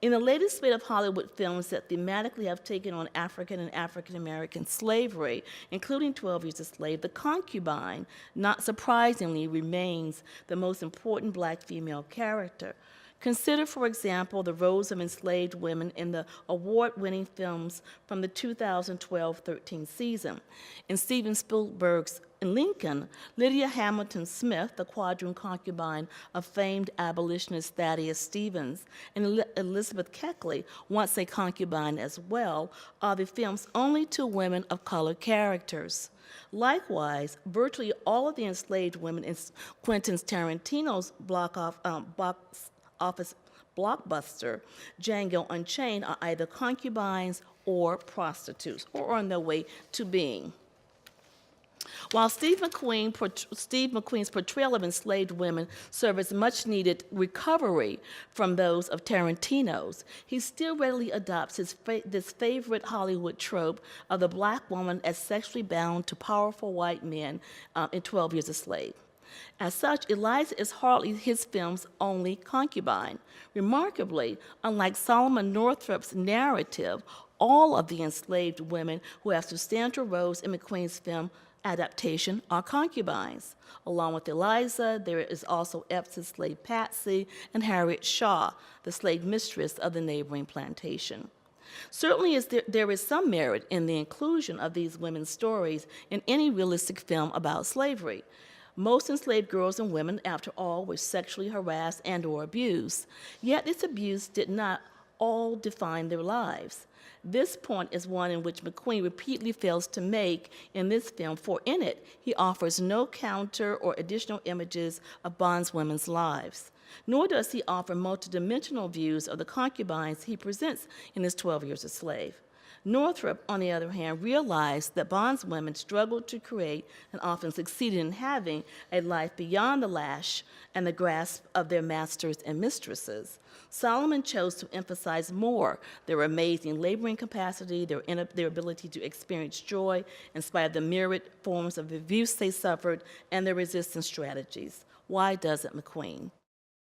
In the latest spate of Hollywood films that thematically have taken on African and African-American slavery, including 12 Years a Slave, the concubine, not surprisingly, remains the most important black female character. Consider, for example, the roles of enslaved women in the award-winning films from the 2012-13 season. In Steven Spielberg's Lincoln, Lydia Hamilton Smith, the quadroon concubine of famed abolitionist Thaddeus Stevens, and Elizabeth Keckley, once a concubine as well, are the film's only two women of color characters. Likewise, virtually all of the enslaved women in Quentin Tarantino's box office blockbuster, Django Unchained, are either concubines or prostitutes, or on their way to being. While Steve McQueen's portrayal of enslaved women serves as much-needed recovery from those of Tarantino's, he still readily adopts this favorite Hollywood trope of the black woman as sexually bound to powerful white men in 12 Years a Slave. As such, Eliza is hardly his film's only concubine. Remarkably, unlike Solomon Northup's narrative, all of the enslaved women who have substantial roles in McQueen's film adaptation are concubines. Along with Eliza, there is also Epps's slave Patsy and Harriet Shaw, the slave mistress of the neighboring plantation. Certainly there is some merit in the inclusion of these women's stories in any realistic film about slavery. Most enslaved girls and women, after all, were sexually harassed and or abused. Yet this abuse did not all define their lives. This point is one in which McQueen repeatedly fails to make in this film, for in it, he offers no counter or additional images of bondswomen's lives. Nor does he offer multidimensional views of the concubines he presents in his 12 Years a Slave. Northup, on the other hand, realized that bondswomen struggled to create and often succeeded in having a life beyond the lash and the grasp of their masters and mistresses. Solomon chose to emphasize more their amazing laboring capacity, their ability to experience joy in spite of the myriad forms of abuse they suffered, and their resistance strategies. Why doesn't McQueen?